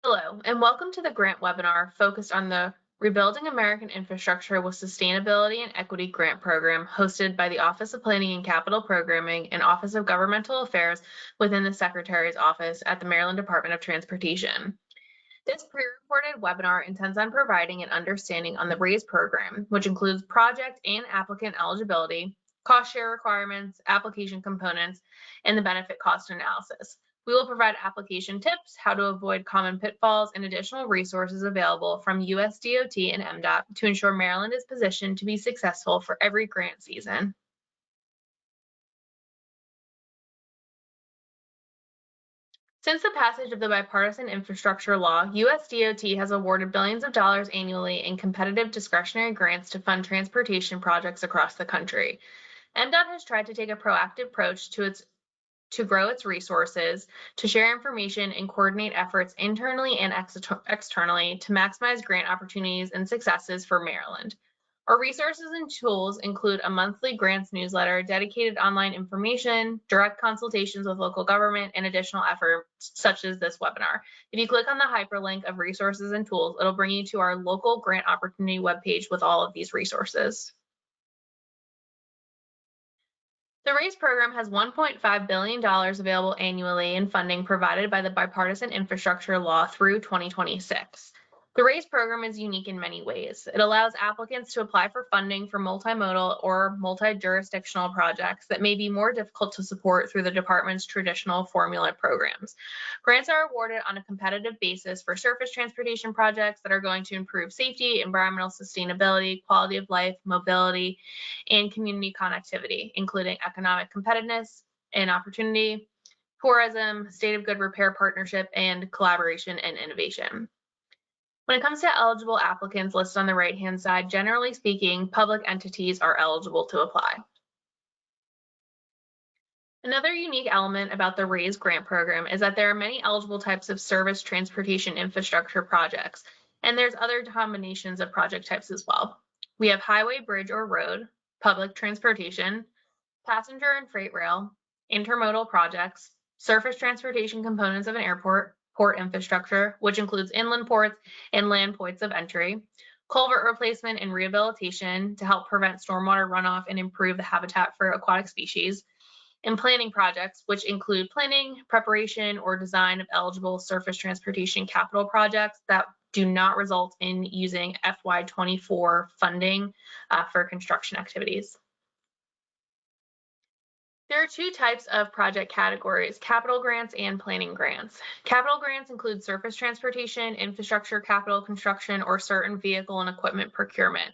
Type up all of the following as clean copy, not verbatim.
Hello, and welcome to the grant webinar focused on the Rebuilding American Infrastructure with Sustainability and Equity grant program hosted by the Office of Planning and Capital Programming and Office of Governmental Affairs within the Secretary's Office at the Maryland Department of Transportation. This pre-recorded webinar intends on providing an understanding on the RAISE program, which includes project and applicant eligibility, cost share requirements, application components, and the benefit cost analysis. We will provide application tips, how to avoid common pitfalls, and additional resources available from USDOT and MDOT to ensure Maryland is positioned to be successful for every grant season. Since the passage of the Bipartisan Infrastructure Law, USDOT has awarded billions of dollars annually in competitive discretionary grants to fund transportation projects across the country. MDOT has tried to take a proactive approach to grow its resources, to share information and coordinate efforts internally and externally to maximize grant opportunities and successes for Maryland. Our resources and tools include a monthly grants newsletter, dedicated online information, direct consultations with local government, and additional efforts such as this webinar. If you click on the hyperlink of resources and tools, it'll bring you to our local grant opportunity webpage with all of these resources. The RAISE program has $1.5 billion available annually in funding provided by the Bipartisan Infrastructure Law through 2026. The RAISE program is unique in many ways. It allows applicants to apply for funding for multimodal or multi-jurisdictional projects that may be more difficult to support through the department's traditional formula programs. Grants are awarded on a competitive basis for surface transportation projects that are going to improve safety, environmental sustainability, quality of life, mobility, and community connectivity, including economic competitiveness and opportunity, tourism, state of good repair partnership, and collaboration and innovation. When it comes to eligible applicants listed on the right-hand side, generally speaking, public entities are eligible to apply. Another unique element about the RAISE grant program is that there are many eligible types of service transportation infrastructure projects, and there's other combinations of project types as well. We have highway, bridge, or road, public transportation, passenger and freight rail, intermodal projects, surface transportation components of an airport, port infrastructure, which includes inland ports and land points of entry, culvert replacement and rehabilitation to help prevent stormwater runoff and improve the habitat for aquatic species, and planning projects, which include planning, preparation, or design of eligible surface transportation capital projects that do not result in using FY24 funding for construction activities. There are two types of project categories: capital grants and planning grants. Capital grants include surface transportation, infrastructure, capital construction, or certain vehicle and equipment procurement.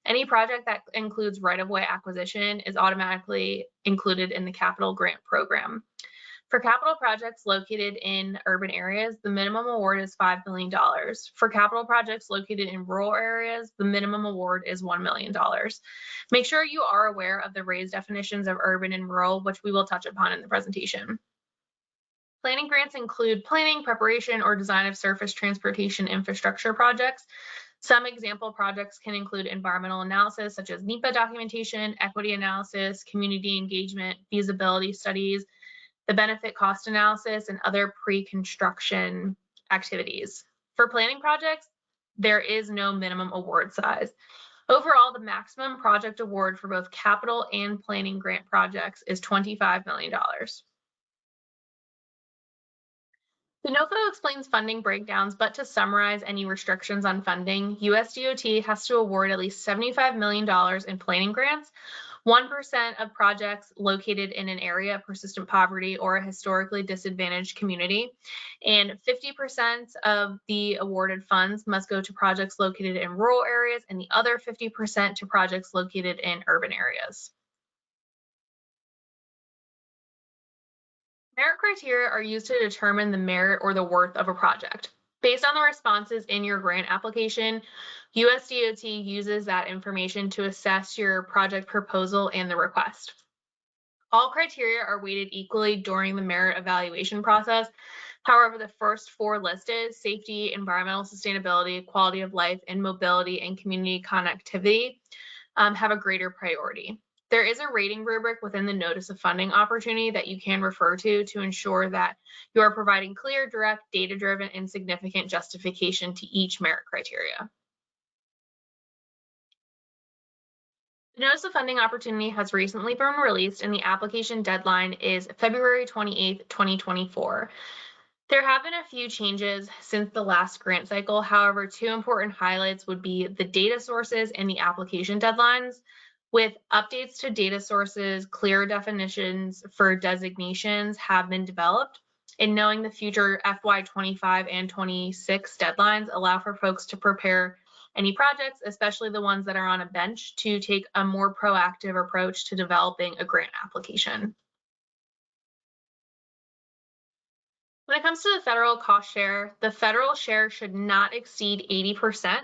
Any project that includes right-of-way acquisition is automatically included in the capital grant program. For capital projects located in urban areas, the minimum award is $5 million. For capital projects located in rural areas, the minimum award is $1 million. Make sure you are aware of the RAISE definitions of urban and rural, which we will touch upon in the presentation. Planning grants include planning, preparation, or design of surface transportation infrastructure projects. Some example projects can include environmental analysis, such as NEPA documentation, equity analysis, community engagement, feasibility studies, the benefit cost analysis, and other pre-construction activities. For planning projects, there is no minimum award size. Overall, the maximum project award for both capital and planning grant projects is $25 million. The NOFO explains funding breakdowns, but to summarize any restrictions on funding, USDOT has to award at least $75 million in planning grants, 1% of projects located in an area of persistent poverty or a historically disadvantaged community, and 50% of the awarded funds must go to projects located in rural areas and the other 50% to projects located in urban areas. Merit criteria are used to determine the merit or the worth of a project. Based on the responses in your grant application, USDOT uses that information to assess your project proposal and the request. All criteria are weighted equally during the merit evaluation process. However, the first four listed, safety, environmental sustainability, quality of life, and mobility and community connectivity, have a greater priority. There is a rating rubric within the notice of funding opportunity that you can refer to ensure that you are providing clear, direct, data-driven, and significant justification to each merit criteria. The notice of funding opportunity has recently been released and the application deadline is February 28th, 2024. There have been a few changes since the last grant cycle. However, two important highlights would be the data sources and the application deadlines. With updates to data sources, clear definitions for designations have been developed. And knowing the future FY25 and 26 deadlines allow for folks to prepare any projects, especially the ones that are on a bench, to take a more proactive approach to developing a grant application. When it comes to the federal cost share, the federal share should not exceed 80%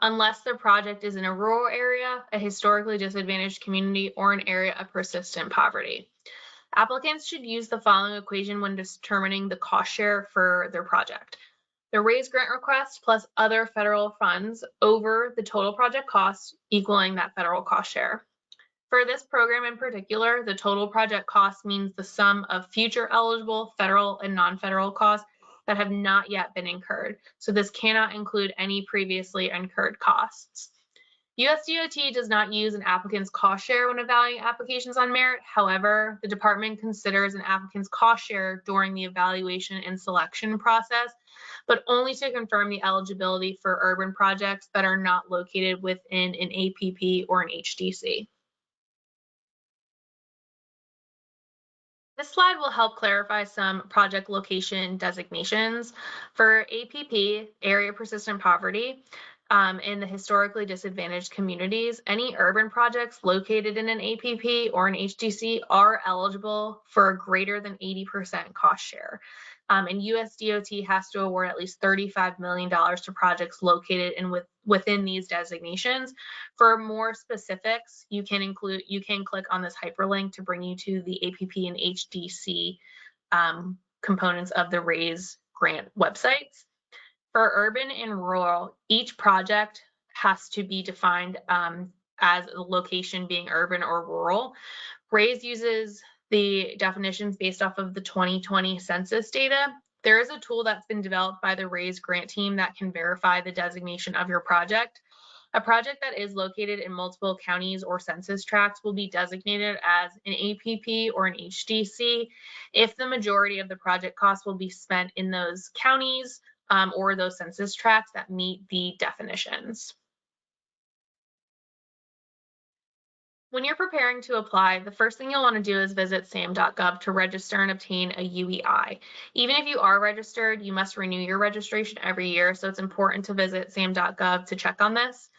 unless the project is in a rural area, a historically disadvantaged community, or an area of persistent poverty. Applicants should use the following equation when determining the cost share for their project. The raised grant request plus other federal funds over the total project cost equaling that federal cost share. For this program in particular, the total project cost means the sum of future eligible federal and non-federal costs that have not yet been incurred. So this cannot include any previously incurred costs. USDOT does not use an applicant's cost share when evaluating applications on merit. However, the department considers an applicant's cost share during the evaluation and selection process, but only to confirm the eligibility for urban projects that are not located within an APP or an HDC. This slide will help clarify some project location designations. For APP, Area Persistent Poverty, in the historically disadvantaged communities, any urban projects located in an APP or an HDC are eligible for a greater than 80% cost share. And USDOT has to award at least $35 million to projects located within these designations. For more specifics, you can click on this hyperlink to bring you to the APP and HDC components of the RAISE grant websites. For urban and rural, each project has to be defined as a location being urban or rural. RAISE uses the definitions based off of the 2020 census data. There is a tool that's been developed by the RAISE grant team that can verify the designation of your project. A project that is located in multiple counties or census tracts will be designated as an APP or an HDC if the majority of the project costs will be spent in those counties or those census tracts that meet the definitions. When you're preparing to apply, the first thing you'll want to do is visit sam.gov to register and obtain a UEI. Even if you are registered, you must renew your registration every year, so it's important to visit sam.gov to check on this.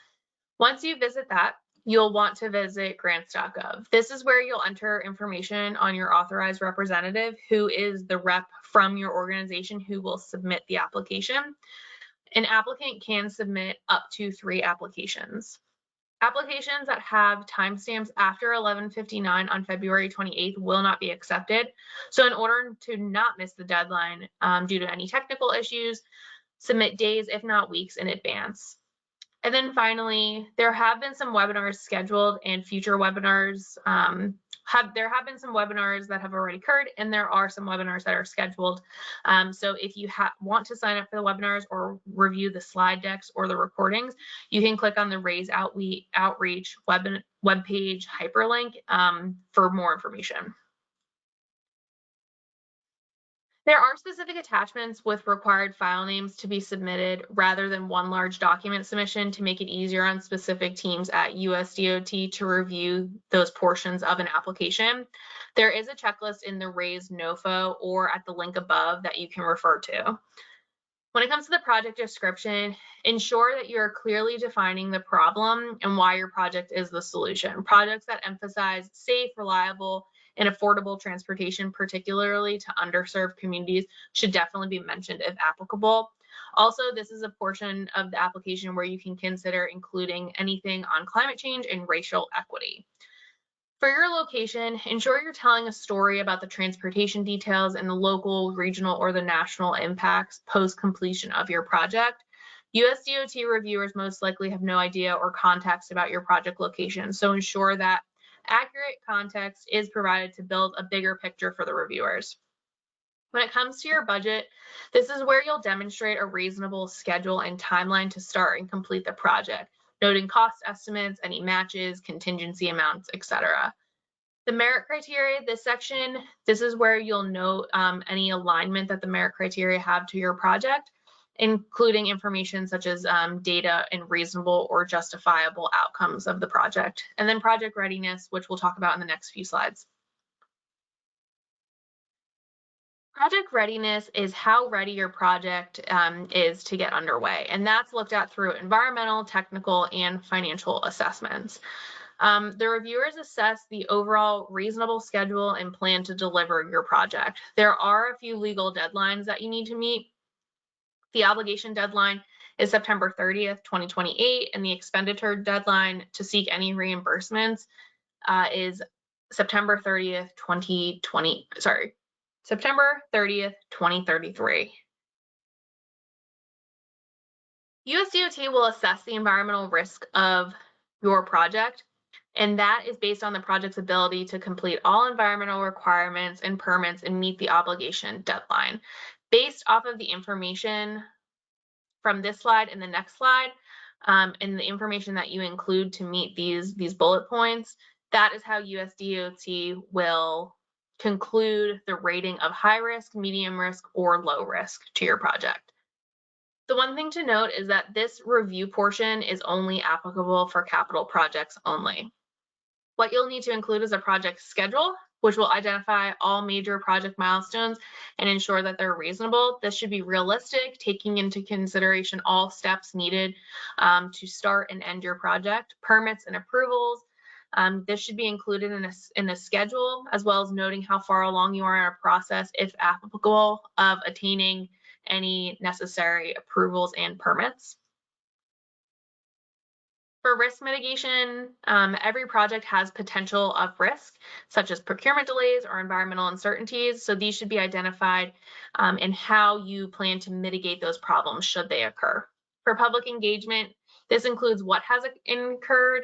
Once you visit that, you'll want to visit grants.gov. This is where you'll enter information on your authorized representative, who is the rep from your organization who will submit the application. An applicant can submit up to 3 applications. Applications that have timestamps after 11:59 on February 28th will not be accepted. So in order to not miss the deadline due to any technical issues, submit days, if not weeks, in advance. And then finally, there have been some webinars scheduled and future webinars. There have been some webinars that have already occurred, and there are some webinars that are scheduled. So if you want to sign up for the webinars or review the slide decks or the recordings, you can click on the RAISE Outreach webpage hyperlink for more information. There are specific attachments with required file names to be submitted rather than one large document submission to make it easier on specific teams at USDOT to review those portions of an application. There is a checklist in the RAISE NOFO or at the link above that you can refer to. When it comes to the project description, ensure that you're clearly defining the problem and why your project is the solution. Projects that emphasize safe, reliable, and affordable transportation, particularly to underserved communities, should definitely be mentioned if applicable. Also, this is a portion of the application where you can consider including anything on climate change and racial equity. For your location, ensure you're telling a story about the transportation details and the local, regional, or the national impacts post-completion of your project. USDOT reviewers most likely have no idea or context about your project location, so ensure that Accurate context is provided to build a bigger picture for the reviewers. When it comes to your budget, this is where you'll demonstrate a reasonable schedule and timeline to start and complete the project, noting cost estimates, any matches, contingency amounts, etc. The merit criteria, this section, this is where you'll note any alignment that the merit criteria have to your project, including information such as data and reasonable or justifiable outcomes of the project. And then project readiness, which we'll talk about in the next few slides. Project readiness is how ready your project is to get underway, and that's looked at through environmental, technical, and financial assessments. The reviewers assess the overall reasonable schedule and plan to deliver your project. There are a few legal deadlines that you need to meet. The obligation deadline is September 30th, 2028, and the expenditure deadline to seek any reimbursements is September 30th, 2033. USDOT will assess the environmental risk of your project, and that is based on the project's ability to complete all environmental requirements and permits and meet the obligation deadline. Based off of the information from this slide and the next slide, and the information that you include to meet these bullet points, that is how USDOT will conclude the rating of high risk, medium risk, or low risk to your project. The one thing to note is that this review portion is only applicable for capital projects only. What you'll need to include is a project schedule, which will identify all major project milestones and ensure that they're reasonable. This should be realistic, taking into consideration all steps needed to start and end your project, permits and approvals. This should be included in a schedule, as well as noting how far along you are in a process, if applicable, of attaining any necessary approvals and permits. For risk mitigation, every project has potential of risk, such as procurement delays or environmental uncertainties. So these should be identified and how you plan to mitigate those problems should they occur. For public engagement, this includes what has incurred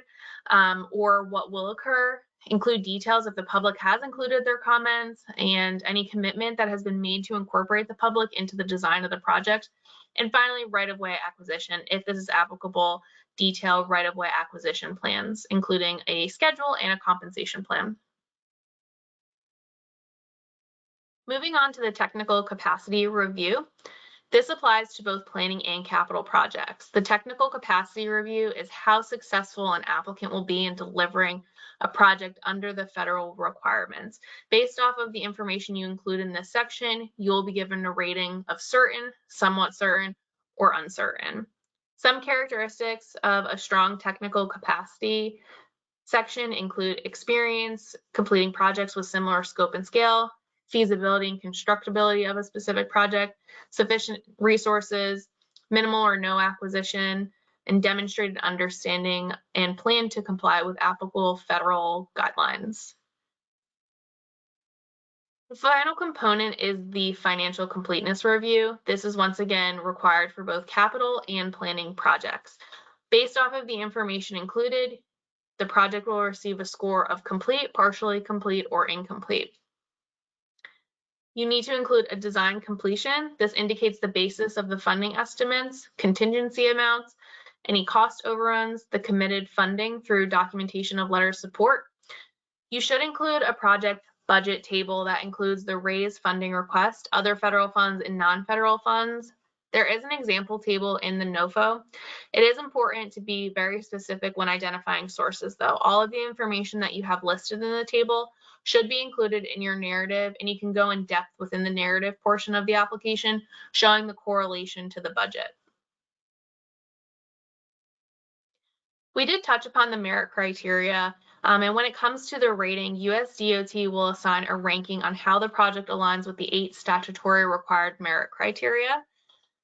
or what will occur, include details if the public has included their comments, and any commitment that has been made to incorporate the public into the design of the project. And finally, right-of-way acquisition, if this is applicable, detailed right-of-way acquisition plans, including a schedule and a compensation plan. Moving on to the technical capacity review. This applies to both planning and capital projects. The technical capacity review is how successful an applicant will be in delivering a project under the federal requirements. Based off of the information you include in this section, you'll be given a rating of certain, somewhat certain, or uncertain. Some characteristics of a strong technical capacity section include experience, completing projects with similar scope and scale, feasibility and constructability of a specific project, sufficient resources, minimal or no acquisition, and demonstrated understanding and plan to comply with applicable federal guidelines. The final component is the financial completeness review. This is once again required for both capital and planning projects. Based off of the information included, the project will receive a score of complete, partially complete, or incomplete. You need to include a design completion. This indicates the basis of the funding estimates, contingency amounts, any cost overruns, the committed funding through documentation of letter of support. You should include a project budget table that includes the raised funding request, other federal funds, and non-federal funds. There is an example table in the NOFO. It is important to be very specific when identifying sources, though. All of the information that you have listed in the table should be included in your narrative, and you can go in depth within the narrative portion of the application, showing the correlation to the budget. We did touch upon the merit criteria, and when it comes to the rating, USDOT will assign a ranking on how the project aligns with the 8 statutory required merit criteria.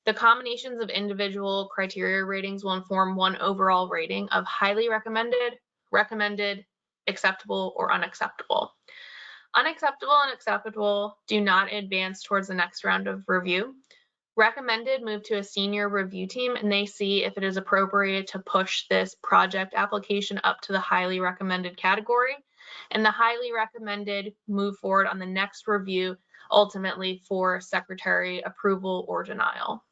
The combinations of individual criteria ratings will inform one overall rating of highly recommended, recommended, acceptable, or unacceptable. Unacceptable and acceptable do not advance towards the next round of review. Recommended move to a senior review team, and they see if it is appropriate to push this project application up to the highly recommended category. and the highly recommended move forward on the next review, ultimately for secretary approval or denial.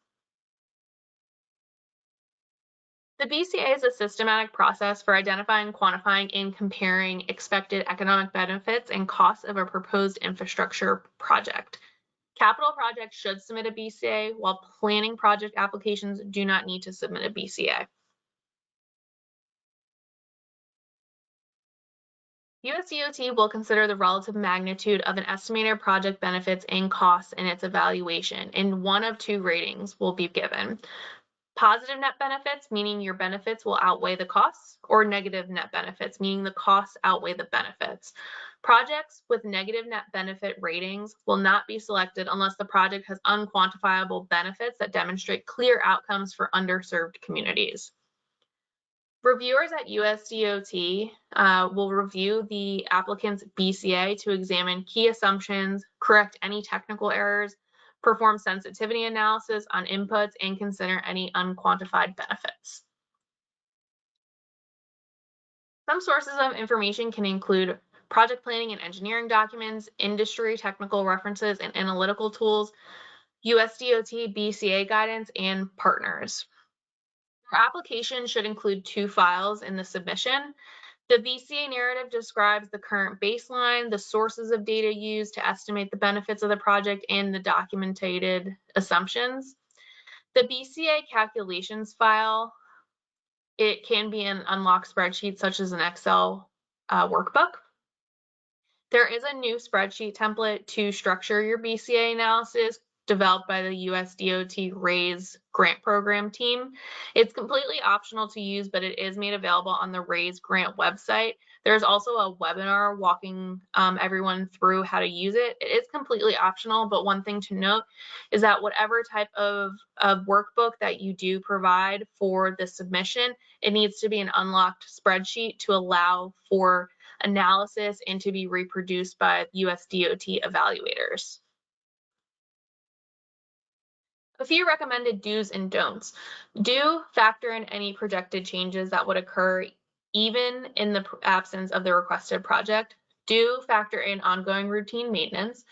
The BCA is a systematic process for identifying, quantifying, and comparing expected economic benefits and costs of a proposed infrastructure project. Capital projects should submit a BCA, while planning project applications do not need to submit a BCA. USDOT will consider the relative magnitude of an estimated project benefits and costs in its evaluation, and one of two ratings will be given. Positive net benefits, meaning your benefits will outweigh the costs, or negative net benefits, meaning the costs outweigh the benefits. Projects with negative net benefit ratings will not be selected unless the project has unquantifiable benefits that demonstrate clear outcomes for underserved communities. Reviewers at USDOT will review the applicant's BCA to examine key assumptions, correct any technical errors, perform sensitivity analysis on inputs, and consider any unquantified benefits. Some sources of information can include project planning and engineering documents, industry technical references and analytical tools, USDOT BCA guidance, and partners. Your application should include 2 files in the submission. The BCA narrative describes the current baseline, the sources of data used to estimate the benefits of the project, and the documented assumptions. The BCA calculations file, it can be an unlocked spreadsheet such as an Excel workbook. There is a new spreadsheet template to structure your BCA analysis developed by the USDOT RAISE grant program team. It's completely optional to use, but it is made available on the RAISE grant website. There's also a webinar walking everyone through how to use it. It is completely optional, but one thing to note is that whatever type of workbook that you do provide for the submission, it needs to be an unlocked spreadsheet to allow for analysis and to be reproduced by USDOT evaluators. A few recommended do's and don'ts. Do factor in any projected changes that would occur even in the absence of the requested project. Do factor in ongoing routine maintenance.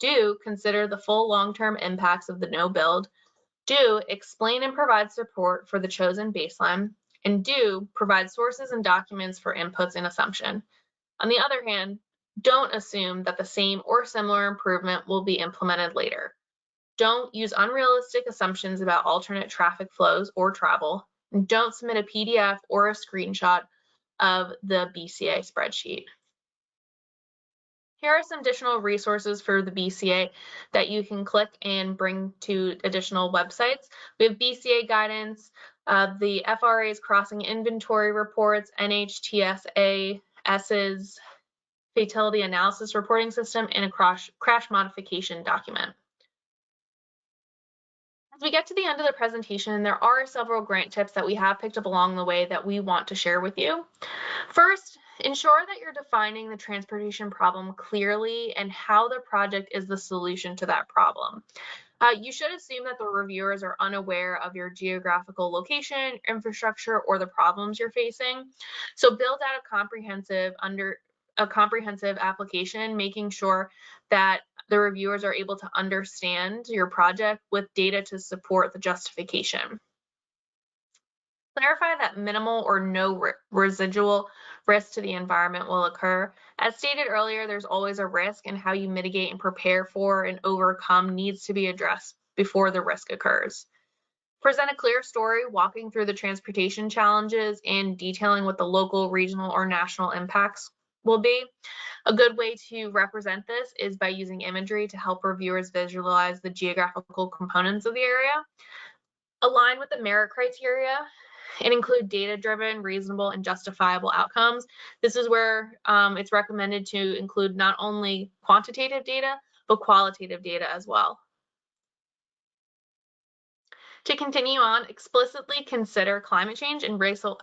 Do consider the full long-term impacts of the no build. Do explain and provide support for the chosen baseline. And do provide sources and documents for inputs and assumption. On the other hand, don't assume that the same or similar improvement will be implemented later. Don't use unrealistic assumptions about alternate traffic flows or travel. And don't submit a PDF or a screenshot of the BCA spreadsheet. Here are some additional resources for the BCA that you can click and bring to additional websites. We have BCA guidance, the FRA's crossing inventory reports, NHTSA's fatality analysis reporting system, and a crash modification document. As we get to the end of the presentation, there are several grant tips that we have picked up along the way that we want to share with you. First, ensure that you're defining the transportation problem clearly and how the project is the solution to that problem. You should assume that the reviewers are unaware of your geographical location, infrastructure, or the problems you're facing. So build out a comprehensive application, making sure that the reviewers are able to understand your project with data to support the justification. Clarify that minimal or no residual risk to the environment will occur. As stated earlier, there's always a risk, and how you mitigate and prepare for and overcome needs to be addressed before the risk occurs. Present a clear story, walking through the transportation challenges and detailing what the local, regional, or national impacts will be. A good way to represent this is by using imagery to help reviewers visualize the geographical components of the area. Align with the merit criteria and include data-driven, reasonable, and justifiable outcomes. This is where it's recommended to include not only quantitative data, but qualitative data as well. To continue on, explicitly consider climate change and racial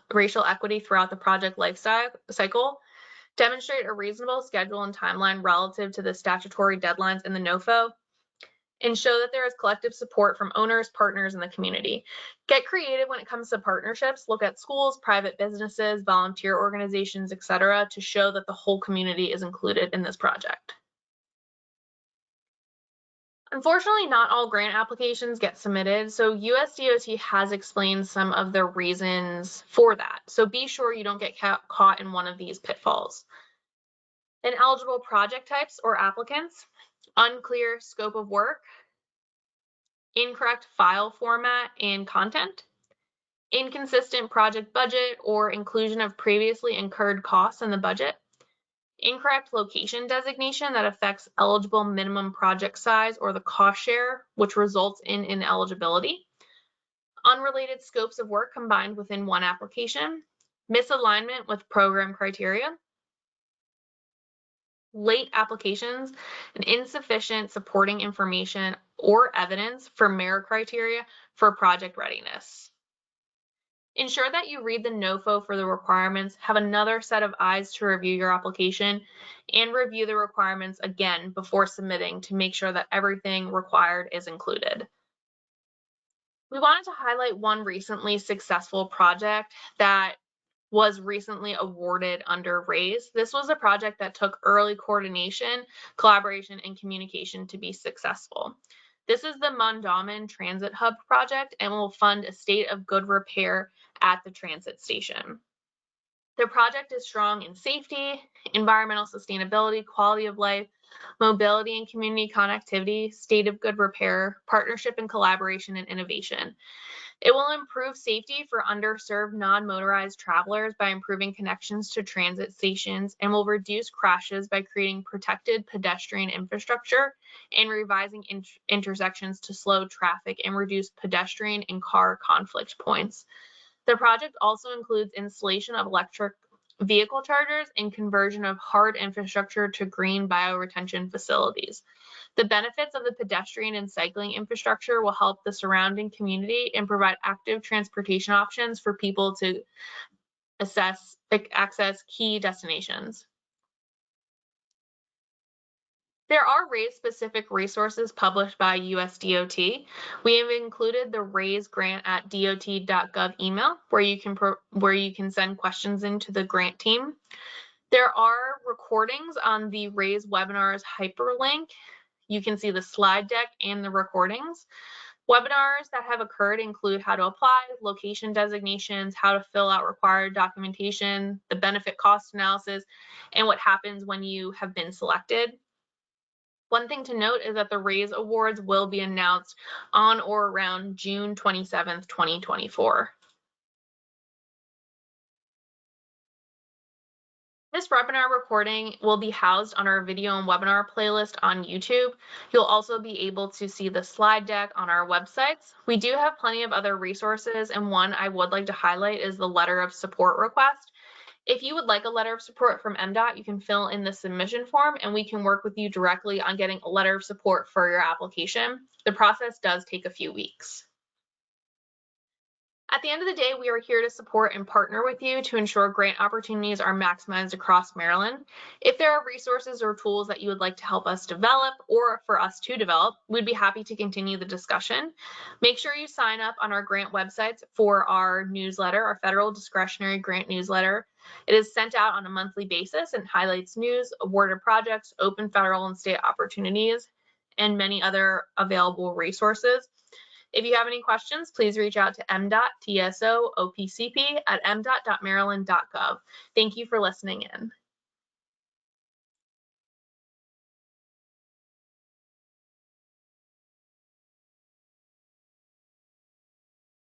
equity throughout the project life cycle. Demonstrate a reasonable schedule and timeline relative to the statutory deadlines in the NOFO. and show that there is collective support from owners, partners, and the community. Get creative when it comes to partnerships. Look at schools, private businesses, volunteer organizations, etc., to show that the whole community is included in this project. Unfortunately, not all grant applications get submitted, so USDOT has explained some of the reasons for that. So be sure you don't get caught in one of these pitfalls. Ineligible project types or applicants, unclear scope of work, incorrect file format and content, inconsistent project budget or inclusion of previously incurred costs in the budget, incorrect location designation that affects eligible minimum project size or the cost share, which results in ineligibility, unrelated scopes of work combined within one application, misalignment with program criteria, late applications, and insufficient supporting information or evidence for merit criteria for project readiness. Ensure that you read the NOFO for the requirements, have another set of eyes to review your application, and review the requirements again before submitting to make sure that everything required is included. We wanted to highlight one recently successful project that was recently awarded under RAISE. This was a project that took early coordination, collaboration, and communication to be successful. This is the Mondawmin Transit Hub project and will fund a state of good repair at the transit station. The project is strong in safety, environmental sustainability, quality of life, mobility and community connectivity, state of good repair, partnership and collaboration, and innovation. It will improve safety for underserved non-motorized travelers by improving connections to transit stations and will reduce crashes by creating protected pedestrian infrastructure and revising intersections to slow traffic and reduce pedestrian and car conflict points. The project also includes installation of electric vehicle chargers and conversion of hard infrastructure to green bioretention facilities. The benefits of the pedestrian and cycling infrastructure will help the surrounding community and provide active transportation options for people to access key destinations. There are RAISE-specific resources published by USDOT. We have included the RAISE grant at dot.gov email where you can send questions into the grant team. There are recordings on the RAISE webinars hyperlink. You can see the slide deck and the recordings. Webinars that have occurred include how to apply, location designations, how to fill out required documentation, the benefit cost analysis, and what happens when you have been selected. One thing to note is that the RAISE Awards will be announced on or around June 27th, 2024. This webinar recording will be housed on our video and webinar playlist on YouTube. You'll also be able to see the slide deck on our websites. We do have plenty of other resources, and one I would like to highlight is the letter of support request. If you would like a letter of support from MDOT, you can fill in the submission form and we can work with you directly on getting a letter of support for your application. The process does take a few weeks. At the end of the day, we are here to support and partner with you to ensure grant opportunities are maximized across Maryland. If there are resources or tools that you would like to help us develop or for us to develop, we'd be happy to continue the discussion. Make sure you sign up on our grant websites for our newsletter, our federal discretionary grant newsletter. It is sent out on a monthly basis and highlights news, awarded projects, open federal and state opportunities, and many other available resources. If you have any questions, please reach out to mdot@mdot.maryland.gov. Thank you for listening in.